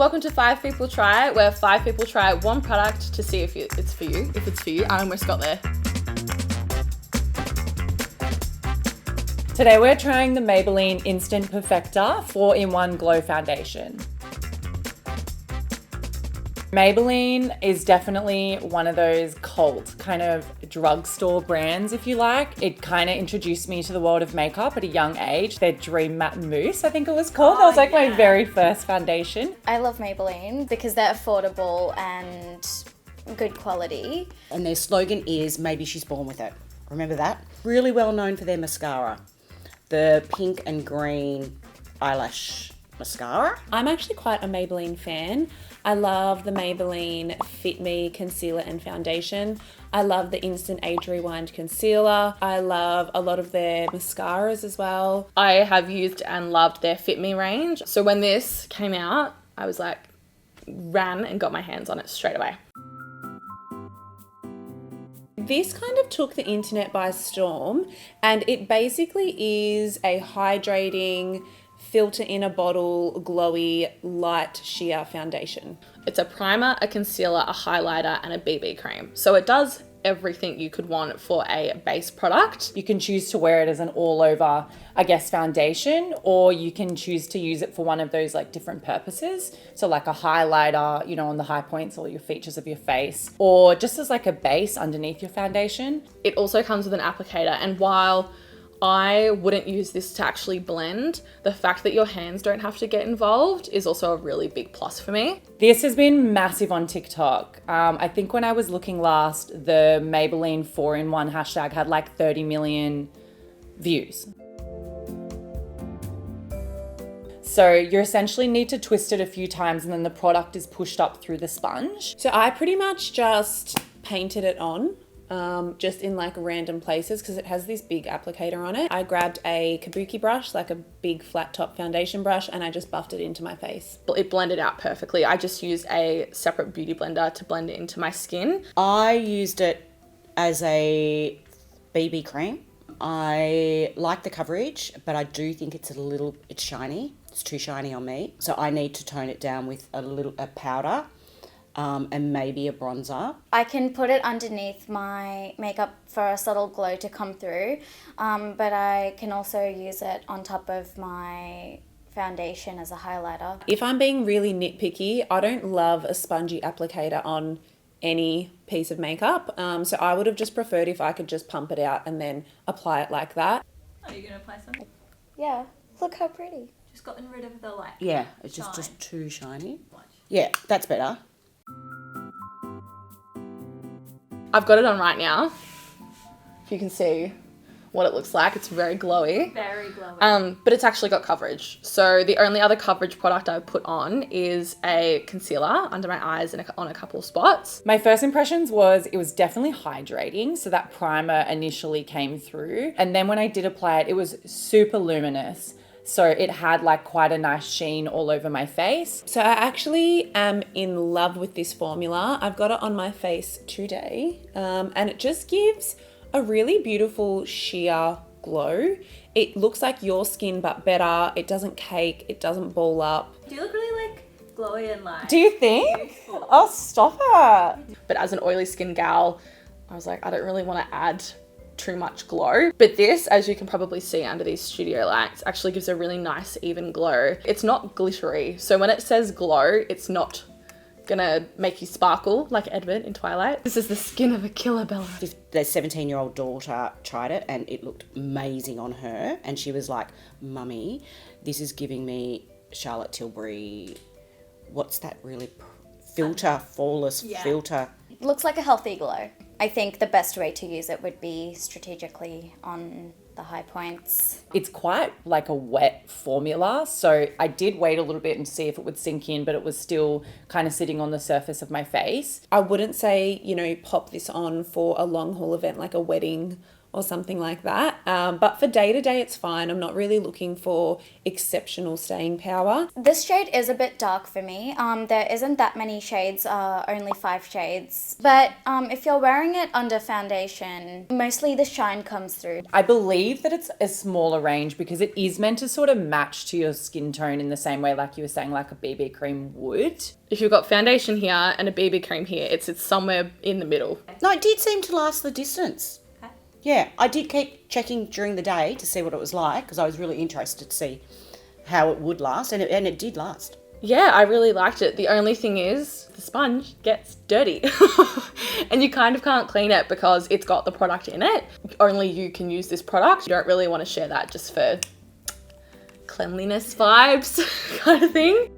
Welcome to 5 People Try It, where 5 people try one product to see if it's for you. If it's for you, I almost got there. Today we're trying the Maybelline Instant Perfector 4-in-1 Glow Foundation. Maybelline is definitely one of those cult kind of drugstore brands, if you like. It kind of introduced me to the world of makeup at a young age. Their Dream Matte Mousse, I think it was called. That was like my very first foundation. I love Maybelline because they're affordable and good quality. And their slogan is, maybe she's born with it. Remember that? Really well known for their mascara. The pink and green eyelash mascara. I'm actually quite a Maybelline fan. I love the Maybelline Fit Me Concealer and Foundation. I love the Instant Age Rewind Concealer. I love a lot of their mascaras as well. I have used and loved their Fit Me range. So when this came out, I was like, ran and got my hands on it straight away. This kind of took the internet by storm, and it basically is a hydrating, filter in a bottle, glowy, light sheer foundation. It's a primer, a concealer, a highlighter, and a BB cream. So it does everything you could want for a base product. You can choose to wear it as an all over, I guess, foundation, or you can choose to use it for one of those like different purposes. So like a highlighter, you know, on the high points or your features of your face, or just as like a base underneath your foundation. It also comes with an applicator, and while I wouldn't use this to actually blend, the fact that your hands don't have to get involved is also a really big plus for me. This has been massive on TikTok. I think when I was looking last, the Maybelline 4-in-1 hashtag had like 30 million views. So you essentially need to twist it a few times and then the product is pushed up through the sponge. So I pretty much just painted it on. Just in like random places because it has this big applicator on it. I grabbed a kabuki brush, like a big flat top foundation brush, and I just buffed it into my face. It blended out perfectly. I just used a separate beauty blender to blend it into my skin. I used it as a BB cream. I like the coverage, but I do think it's shiny. It's too shiny on me. So I need to tone it down with a powder. And maybe a bronzer. I can put it underneath my makeup for a subtle glow to come through, but I can also use it on top of my foundation as a highlighter. If I'm being really nitpicky, I don't love a spongy applicator on any piece of makeup. So I would have just preferred if I could just pump it out and then apply it like that. Are you going to apply some? Yeah, look how pretty. Just gotten rid of the light. Yeah, it's just too shiny. Yeah, that's better. I've got it on right now. If you can see what it looks like, it's very glowy. Very glowy. But it's actually got coverage. So the only other coverage product I put on is a concealer under my eyes and on a couple of spots. My first impressions was it was definitely hydrating. So that primer initially came through. And then when I did apply it, it was super luminous. So it had like quite a nice sheen all over my face. So I actually am in love with this formula. I've got it on my face today, and it just gives a really beautiful sheer glow. It looks like your skin but better. It doesn't cake, it doesn't ball up. Do you look really like glowy and light? Do you think? Oh, stop it. But as an oily skin gal, I was like, I don't really want to add too much glow. But this, as you can probably see under these studio lights, actually gives a really nice even glow. It's not glittery. So when it says glow, it's not gonna make you sparkle like Edward in Twilight. This is the skin of a killer, Bella. Their 17-year-old daughter tried it and it looked amazing on her. And she was like, Mummy, this is giving me Charlotte Tilbury, what's that really flawless filter. It looks like a healthy glow. I think the best way to use it would be strategically on the high points. It's quite like a wet formula. So I did wait a little bit and see if it would sink in, but it was still kind of sitting on the surface of my face. I wouldn't say, pop this on for a long haul event like a wedding or something like that. But for day to day, it's fine. I'm not really looking for exceptional staying power. This shade is a bit dark for me. There isn't that many shades, only 5 shades. But if you're wearing it under foundation, mostly the shine comes through. I believe that it's a smaller range because it is meant to sort of match to your skin tone in the same way, like you were saying, like a BB cream would. If you've got foundation here and a BB cream here, it's somewhere in the middle. No, it did seem to last the distance. Yeah, I did keep checking during the day to see what it was like because I was really interested to see how it would last, and it did last. Yeah, I really liked it. The only thing is the sponge gets dirty and you kind of can't clean it because it's got the product in it. Only you can use this product. You don't really want to share that just for cleanliness vibes kind of thing.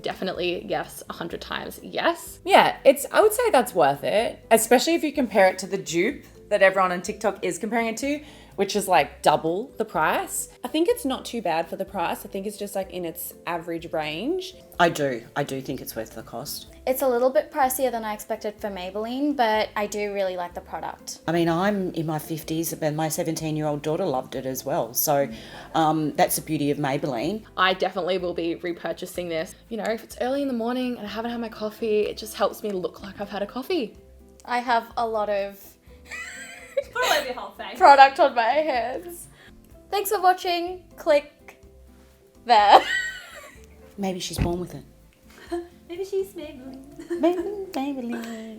Definitely yes, 100 times yes. Yeah, I would say that's worth it, especially if you compare it to the dupe that everyone on TikTok is comparing it to, which is like double the price. I think it's not too bad for the price. I think it's just like in its average range. I do think it's worth the cost. It's a little bit pricier than I expected for Maybelline, but I do really like the product. I mean, I'm in my 50s, and my 17-year-old daughter loved it as well. So that's the beauty of Maybelline. I definitely will be repurchasing this. You know, if it's early in the morning and I haven't had my coffee, it just helps me look like I've had a coffee. I have a lot of Put away your whole face. product on my hands. Thanks for watching. Click there. Maybe she's born with it. Maybe she's Maybelline. Maybelline.